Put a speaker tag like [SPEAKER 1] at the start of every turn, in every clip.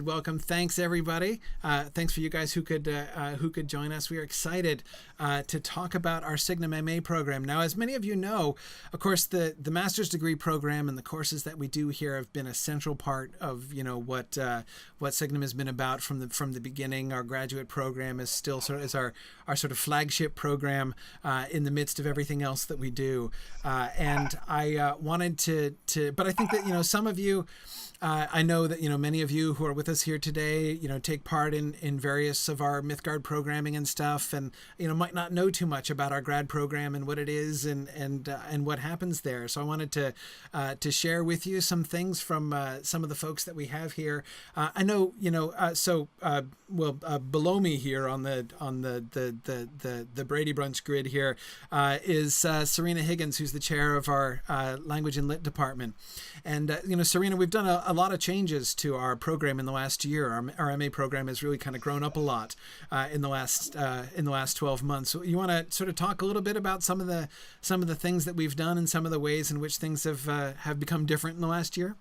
[SPEAKER 1] Welcome. Thanks, everybody. Thanks for you guys who could join us. We are excited to talk about our Signum MA program. Now, as many of you know, of course, the master's degree program and the courses that we do here have been a central part of what Signum has been about from the beginning. Our graduate program is still our sort of flagship program in the midst of everything else that we do. And I wanted to, but I think that some of you. I know that many of you who are with us here today take part in various of our Mythgard programming and stuff, and might not know too much about our grad program and what it is and what happens there. So I wanted to share with you some things from some of the folks that we have here. I know below me here on the Brady Brunch grid here is Serena Higgins, who's the chair of our Language and Lit department. And Serena, we've done a lot of changes to our program in the last year. Our MA program has really kind of grown up a lot in the last 12 months. So you want to sort of talk a little bit about some of the things that we've done and some of the ways in which things have become different in the last year?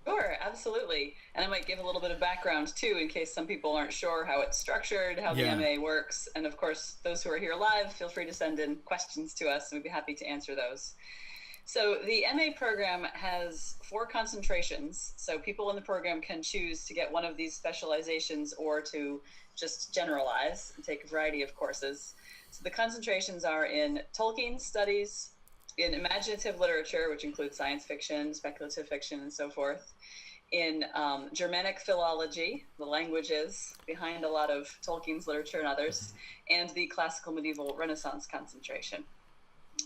[SPEAKER 2] Sure, absolutely. And I might give a little bit of background too, in case some people aren't sure how it's structured, how the MA works. And of course, those who are here live, feel free to send in questions to us and we'd be happy to answer those. So the MA program has 4 concentrations. So people in the program can choose to get one of these specializations or to just generalize and take a variety of courses. So the concentrations are in Tolkien studies, in imaginative literature, which includes science fiction, speculative fiction, and so forth, in Germanic philology, the languages behind a lot of Tolkien's literature and others, and the classical medieval Renaissance concentration.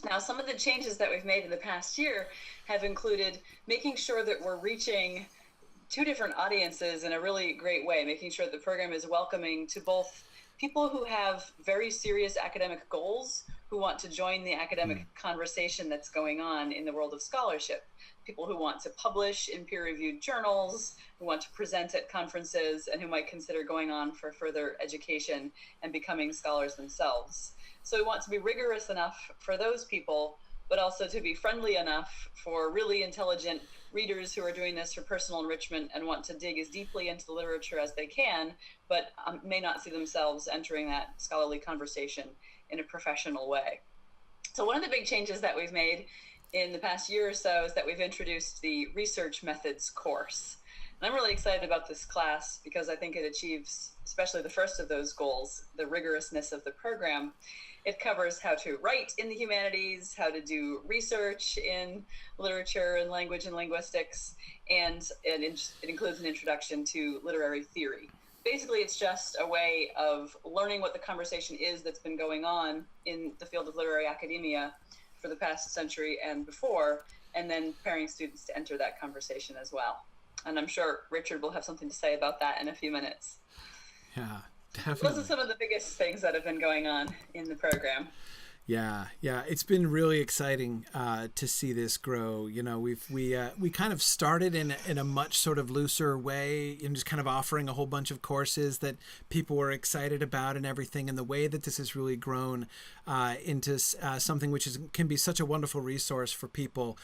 [SPEAKER 2] Now, some of the changes that we've made in the past year have included making sure that we're reaching 2 different audiences in a really great way, making sure that the program is welcoming to both people who have very serious academic goals, who want to join the academic conversation that's going on in the world of scholarship, people who want to publish in peer-reviewed journals, who want to present at conferences, and who might consider going on for further education and becoming scholars themselves. So we want to be rigorous enough for those people, but also to be friendly enough for really intelligent readers who are doing this for personal enrichment and want to dig as deeply into the literature as they can, but may not see themselves entering that scholarly conversation in a professional way. So one of the big changes that we've made in the past year or so is that we've introduced the research methods course. And I'm really excited about this class because I think it achieves, especially the first of those goals, the rigorousness of the program. It covers how to write in the humanities, how to do research in literature and language and linguistics, and it includes an introduction to literary theory. Basically, it's just a way of learning what the conversation is that's been going on in the field of literary academia for the past century and before, and then preparing students to enter that conversation as well. And I'm sure Richard will have something to say about that in a few minutes.
[SPEAKER 1] Yeah, definitely.
[SPEAKER 2] Those are some of the biggest things that have been going on in the program.
[SPEAKER 1] Yeah, it's been really exciting to see this grow. We kind of started in a much sort of looser way, just kind of offering a whole bunch of courses that people were excited about and everything. And the way that this has really grown into something which can be such a wonderful resource for people,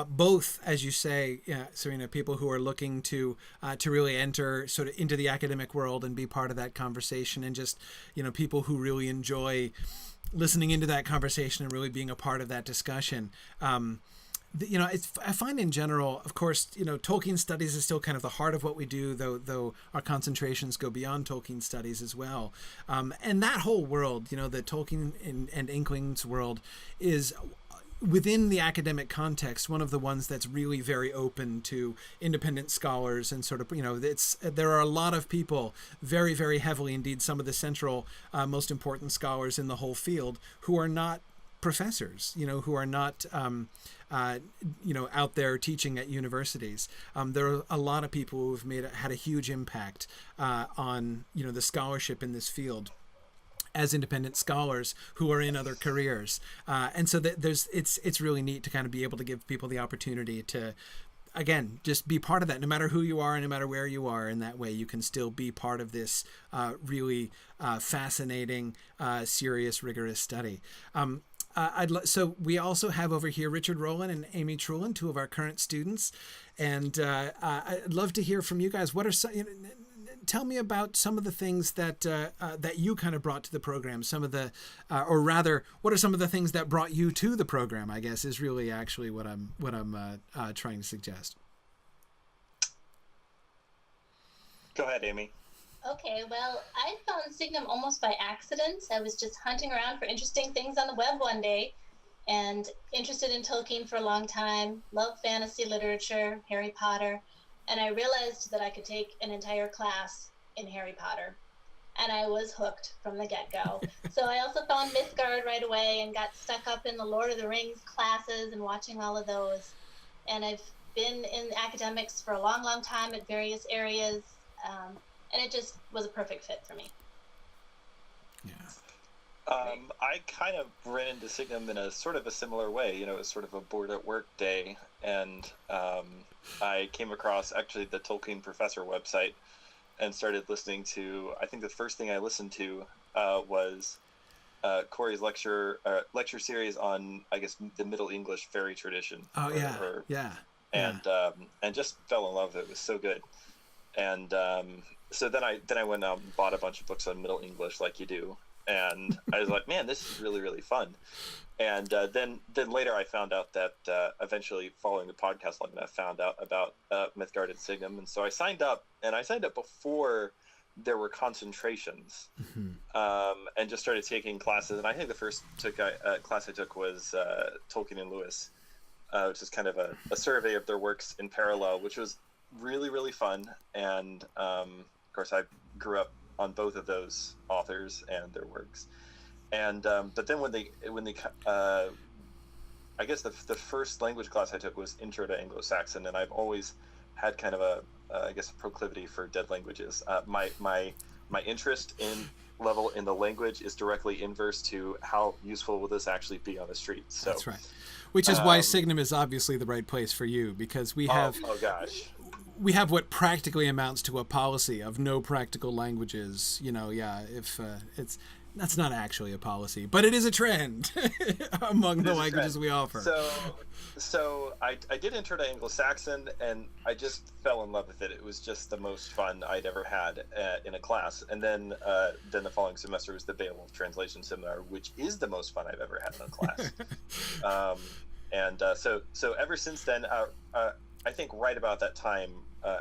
[SPEAKER 1] both, as you say, Serena, people who are looking to really enter sort of into the academic world and be part of that conversation, and just people who really enjoy listening into that conversation and really being a part of that discussion. I find in general, of course, Tolkien studies is still kind of the heart of what we do, though our concentrations go beyond Tolkien studies as well. And that whole world, the Tolkien and Inkling's world, is within the academic context, one of the ones that's really very open to independent scholars and sort of, there are a lot of people very, very heavily, indeed, some of the central, most important scholars in the whole field who are not professors, who are not, out there teaching at universities. There are a lot of people who have had a huge impact on, the scholarship in this field as independent scholars who are in other careers. And so it's really neat to kind of be able to give people the opportunity to, again, just be part of that, no matter who you are and no matter where you are. In that way, you can still be part of this really fascinating, serious, rigorous study. so we also have over here Richard Rowland and Amy Trulin, two of our current students, and I'd love to hear from you guys. What are some? Tell me about some of the things that that you kind of brought to the program. Some of the, or rather, what are some of the things that brought you to the program? I guess is really actually what I'm trying to suggest.
[SPEAKER 3] Go ahead, Amy.
[SPEAKER 4] Okay, well, I found Signum almost by accident. I was just hunting around for interesting things on the web one day, and interested in Tolkien for a long time. Loved fantasy literature, Harry Potter. And I realized that I could take an entire class in Harry Potter. And I was hooked from the get-go. So I also found Mythgard right away and got stuck up in the Lord of the Rings classes and watching all of those. And I've been in academics for a long, long time at various areas. And it just was a perfect fit for me.
[SPEAKER 1] Yeah.
[SPEAKER 3] I kind of ran into Signum in a sort of a similar way. You know, it was sort of a bored at work day, and I came across actually the Tolkien Professor website and started listening to. I think the first thing I listened to was Corey's lecture series on, I guess, the Middle English fairy tradition.
[SPEAKER 1] Oh yeah.
[SPEAKER 3] And just fell in love with it. It was so good. And so then I went out and bought a bunch of books on Middle English, like you do. And I was like, man, this is really, really fun. And then later I found out that eventually following the podcast long enough, found out about Mythgard and Signum. And so I signed up, and I signed up before there were concentrations, and just started taking classes. And I think the first class I took was Tolkien and Lewis, which is kind of a survey of their works in parallel, which was really, really fun. And of course, I grew up on both of those authors and their works. And but then when they I guess the first language class I took was Intro to Anglo-Saxon, and I've always had kind of a proclivity for dead languages. My interest in level in the language is directly inverse to how useful will this actually be on the street. So
[SPEAKER 1] that's right. Which is why Signum is obviously the right place for you, because we have we have what practically amounts to a policy of no practical languages. You know, if that's not actually a policy, but it is a trend among the languages we offer.
[SPEAKER 3] So I did Intro to Anglo-Saxon, and I just fell in love with it. It was just the most fun I'd ever had in a class. And then the following semester was the Beowulf translation seminar, which is the most fun I've ever had in a class. So ever since then, I think right about that time,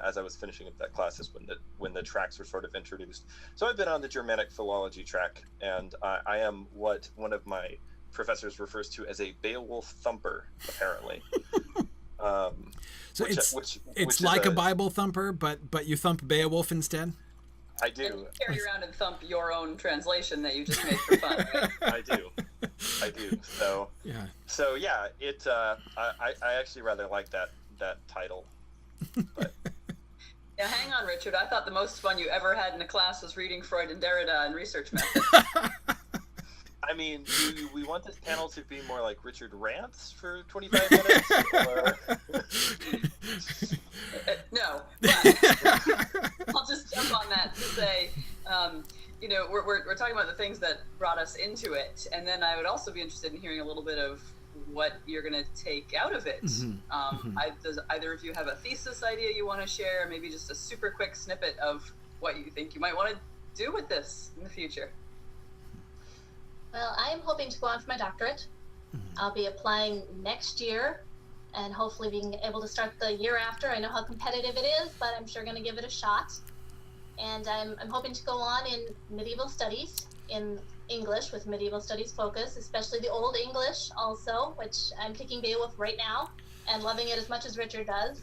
[SPEAKER 3] as I was finishing up that class, is when the tracks were sort of introduced. So I've been on the Germanic philology track, and I am what one of my professors refers to as a Beowulf thumper, apparently.
[SPEAKER 1] So it's like a Bible thumper, but you thump Beowulf instead?
[SPEAKER 3] I do.
[SPEAKER 2] And carry around and thump your own translation that you just made for fun, right?
[SPEAKER 3] I do. So yeah, I actually rather like that title. But
[SPEAKER 2] now hang on, Richard. I thought the most fun you ever had in a class was reading Freud and Derrida and research methods.
[SPEAKER 3] I mean, do we want this panel to be more like Richard rants for 25 minutes? Or...
[SPEAKER 2] No, but I'll just jump on that to say, we're talking about the things that brought us into it, and then I would also be interested in hearing a little bit of what you're going to take out of it. Does either of you have a thesis idea you want to share, or maybe just a super quick snippet of what you think you might want to do with this in the future?
[SPEAKER 4] Well, I am hoping to go on for my doctorate. I'll be applying next year, and hopefully being able to start the year after. I know how competitive it is, but I'm sure going to give it a shot. And I'm hoping to go on in medieval studies, in English with medieval studies focus, especially the Old English also, which I'm taking Beowulf right now and loving it as much as Richard does.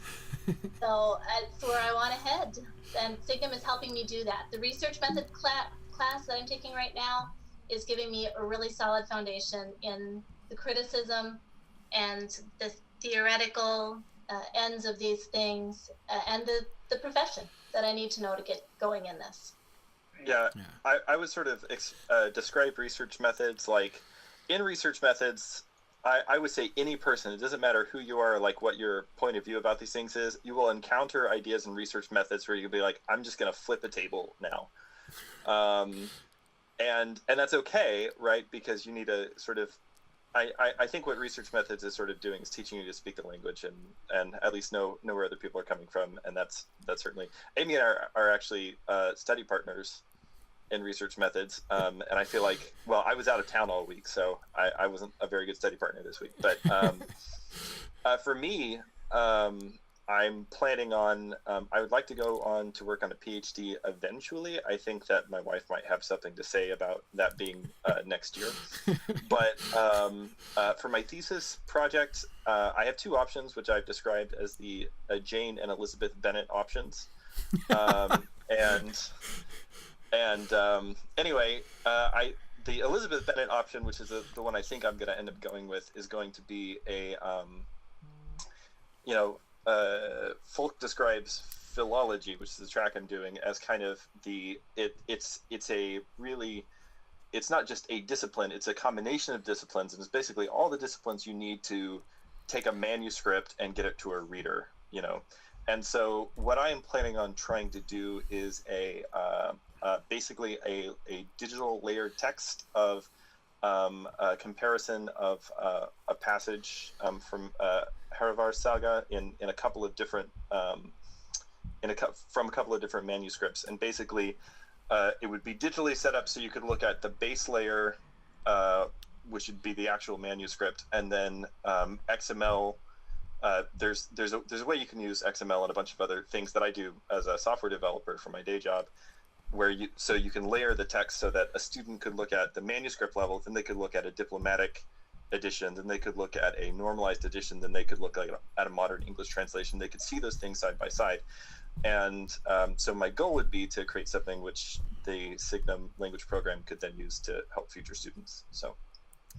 [SPEAKER 4] So that's where I want to head. And Signum is helping me do that. The research method class that I'm taking right now is giving me a really solid foundation in the criticism and the theoretical ends of these things, and the profession that I need to know to get going in this.
[SPEAKER 3] Yeah. I would sort of describe research methods like, in research methods, I would say any person, it doesn't matter who you are, like what your point of view about these things is, you will encounter ideas and research methods where you'll be like, I'm just going to flip a table now. And that's okay, right? Because you need to sort of I think what research methods is sort of doing is teaching you to speak the language and at least know where other people are coming from. And that's certainly, Amy and I are actually study partners in research methods. And I feel like, well, I was out of town all week, so I wasn't a very good study partner this week. But for me, I'm planning on, I would like to go on to work on a PhD eventually. I think that my wife might have something to say about that being next year. But for my thesis project, I have two options, which I've described as the Jane and Elizabeth Bennet options. Anyway, the Elizabeth Bennet option, which is the one I think I'm going to end up going with, is going to be a, Folk describes philology, which is the track I'm doing, as kind of it's not just a discipline, it's a combination of disciplines, and it's basically all the disciplines you need to take a manuscript and get it to a reader, And so what I am planning on trying to do is basically a digital layered text of a comparison of a passage from Haravar Saga in a couple of different from a couple of different manuscripts, and basically it would be digitally set up so you could look at the base layer, which would be the actual manuscript, and then XML. There's a way you can use XML and a bunch of other things that I do as a software developer for my day job, where you can layer the text so that a student could look at the manuscript level, then they could look at a diplomatic edition, then they could look at a normalized edition, then they could look at a modern English translation. They could see those things side by side. And so my goal would be to create something which the Signum language program could then use to help future students. So.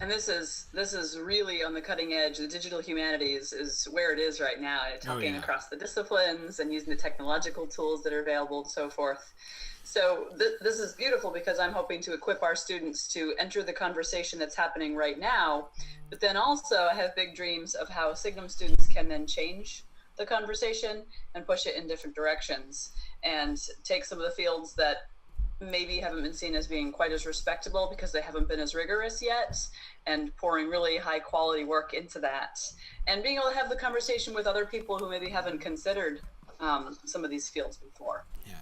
[SPEAKER 2] And this is really on the cutting edge. The digital humanities is where it is right now, talking across the disciplines and using the technological tools that are available and so forth. So this is beautiful because I'm hoping to equip our students to enter the conversation that's happening right now, but then also I have big dreams of how Signum students can then change the conversation and push it in different directions and take some of the fields that maybe haven't been seen as being quite as respectable because they haven't been as rigorous yet, and pouring really high quality work into that and being able to have the conversation with other people who maybe haven't considered some of these fields before.
[SPEAKER 1] Yeah.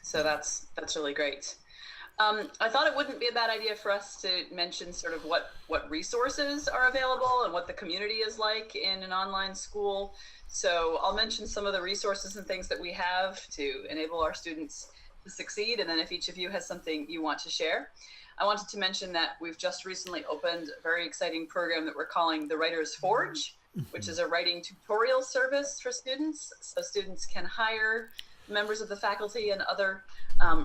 [SPEAKER 2] So that's really great. I thought it wouldn't be a bad idea for us to mention sort of what resources are available and what the community is like in an online school. So I'll mention some of the resources and things that we have to enable our students to succeed. And then if each of you has something you want to share. I wanted to mention that we've just recently opened a very exciting program that we're calling the Writer's Forge, which is a writing tutorial service for students. So students can hire members of the faculty and other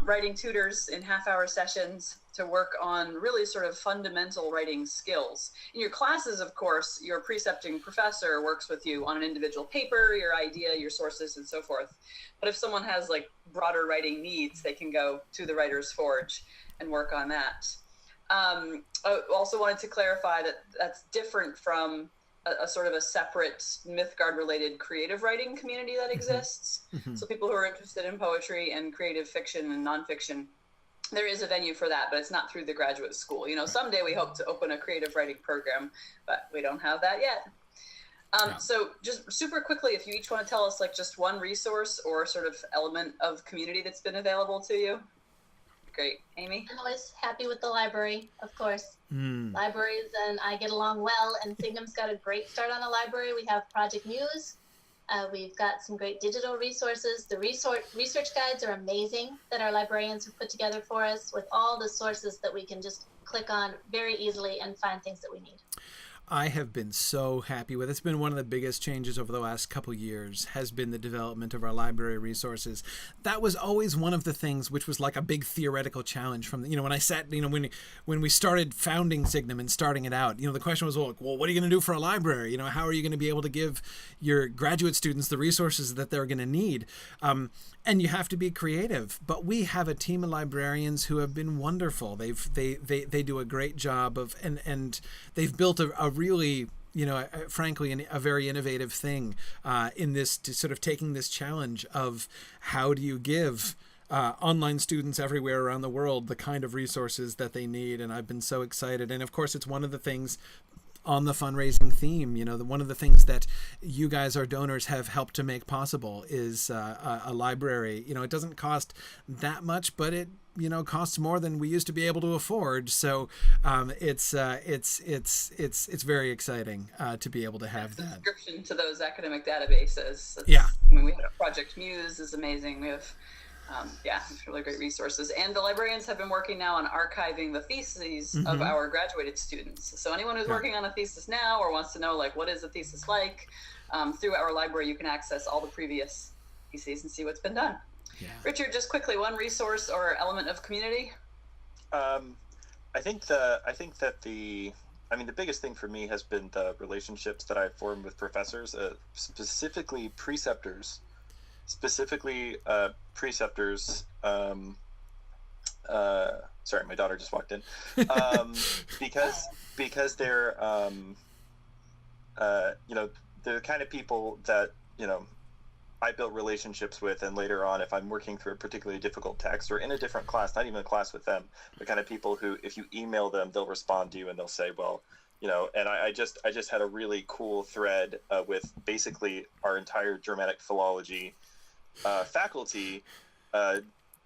[SPEAKER 2] writing tutors in half-hour sessions to work on really sort of fundamental writing skills. In your classes, of course, your precepting professor works with you on an individual paper, your idea, your sources, and so forth. But if someone has like broader writing needs, they can go to the Writer's Forge and work on that. I also wanted to clarify that that's different from a sort of a separate Mythgard related creative writing community that exists. So people who are interested in poetry and creative fiction and nonfiction, there is a venue for that, but it's not through the graduate school. Someday we hope to open a creative writing program, but we don't have that yet. So just super quickly, if you each want to tell us like just one resource or sort of element of community that's been available to you. Great. Amy?
[SPEAKER 4] I'm always happy with the library, of course. Libraries and I get along well, and Signum's got a great start on a library. We have Project Muse. We've got some great digital resources. The research guides are amazing that our librarians have put together for us with all the sources that we can just click on very easily and find things that we need.
[SPEAKER 1] I have been so happy with. It's been one of the biggest changes over the last couple years has been the development of our library resources. That was always one of the things which was like a big theoretical challenge from when I sat, when we started founding Signum and starting it out, the question was, well, what are you going to do for a library? How are you going to be able to give your graduate students the resources that they're going to need? And you have to be creative. But we have a team of librarians who have been wonderful. They do a great job of, and they've built a really, frankly, a very innovative thing in this, to sort of taking this challenge of how do you give online students everywhere around the world the kind of resources that they need. And I've been so excited. And of course, it's one of the things on the fundraising theme, one of the things that you guys, our donors, have helped to make possible is a library. It doesn't cost that much, but it costs more than we used to be able to afford. So it's very exciting to be able to have that
[SPEAKER 2] subscription to those academic databases.
[SPEAKER 1] Yeah.
[SPEAKER 2] I mean, we have Project Muse is amazing. We have it's really great resources. And the librarians have been working now on archiving the theses of our graduated students. So anyone who's working on a thesis now or wants to know, like, what is a thesis like, through our library, you can access all the previous theses and see what's been done. Yeah. Richard, just quickly, one resource or element of community?
[SPEAKER 3] I think that the biggest thing for me has been the relationships that I've formed with professors, specifically preceptors. Sorry, my daughter just walked in. Because they're they're the kind of people that I built relationships with, and later on, if I'm working through a particularly difficult text or in a different class, not even a class with them, the kind of people who, if you email them, they'll respond to you and they'll say, well, and I just had a really cool thread with basically our entire Germanic philology faculty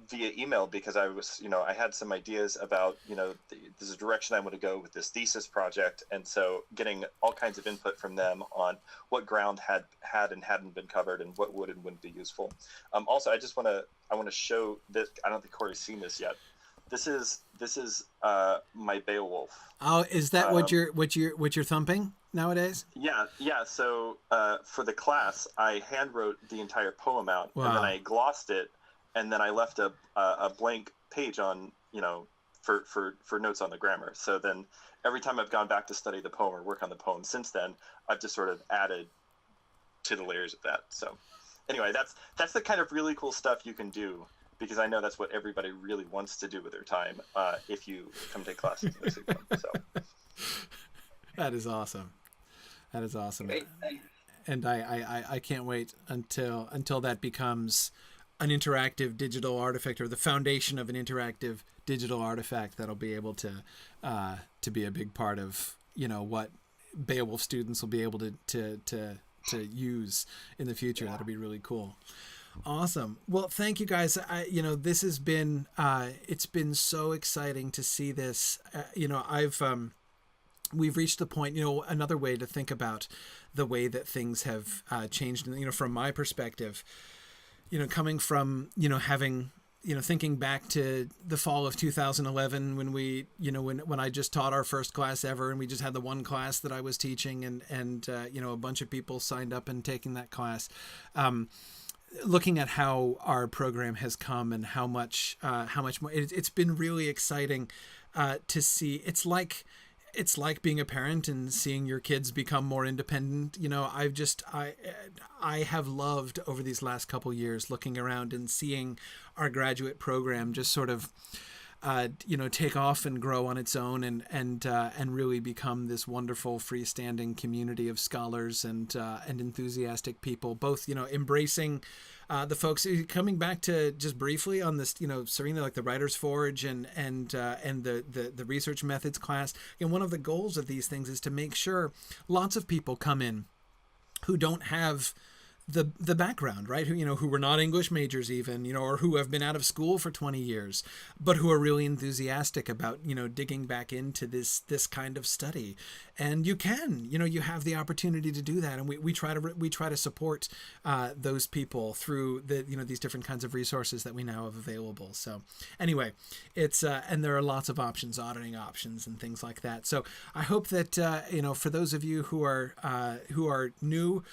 [SPEAKER 3] via email, because I was, I had some ideas about, this is a direction I want to go with this thesis project. And so getting all kinds of input from them on what ground had and hadn't been covered and what would and wouldn't be useful. Also, I want to show this. I don't think Corey's seen this yet. This is my Beowulf.
[SPEAKER 1] Oh, is that what you're thumping nowadays?
[SPEAKER 3] Yeah. So for the class, I hand wrote the entire poem out, and then I glossed it, and then I left a blank page on for notes on the grammar. So then every time I've gone back to study the poem or work on the poem since then, I've just sort of added to the layers of that. So anyway, that's the kind of really cool stuff you can do, because I know that's what everybody really wants to do with their time if you come take classes in the Signum. So
[SPEAKER 1] that is awesome.
[SPEAKER 2] Great.
[SPEAKER 1] And I can't wait until that becomes an interactive digital artifact, or the foundation of an interactive digital artifact that'll be able to be a big part of what Beowulf students will be able to use in the future. That'll be really cool. Awesome. Well, thank you guys. This has been it's been so exciting to see this. We've reached the point, another way to think about the way that things have changed, from my perspective, coming from, having, thinking back to the fall of 2011 when we, when I just taught our first class ever, and we just had the one class that I was teaching, and a bunch of people signed up and taking that class. Looking at how our program has come and how much more it's been really exciting to see. It's like being a parent and seeing your kids become more independent. I have loved over these last couple years looking around and seeing our graduate program just sort of take off and grow on its own, and really become this wonderful freestanding community of scholars and enthusiastic people, both embracing the folks. Coming back to just briefly on this, Serena, like the Writer's Forge and the research methods class. And one of the goals of these things is to make sure lots of people come in who don't have the background, right? Who were not English majors even, or who have been out of school for 20 years, but who are really enthusiastic about, digging back into this kind of study. And you can, you have the opportunity to do that. And we try to support those people through these different kinds of resources that we now have available. So anyway, it's, and there are lots of options, auditing options and things like that. So I hope that, for those of you who are new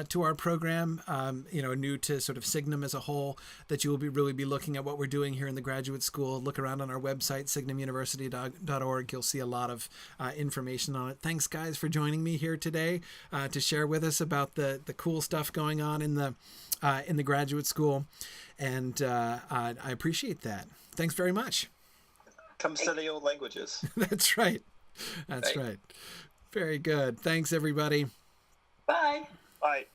[SPEAKER 1] to our program, new to sort of Signum as a whole, that you will really be looking at what we're doing here in the graduate school. Look around on our website, signumuniversity.org. You'll see a lot of information on it. Thanks, guys, for joining me here today to share with us about the cool stuff going on in the graduate school, and I appreciate that. Thanks very much.
[SPEAKER 3] Come study old languages.
[SPEAKER 1] That's right. That's right. Very good. Thanks, everybody.
[SPEAKER 2] Bye.
[SPEAKER 3] Bye.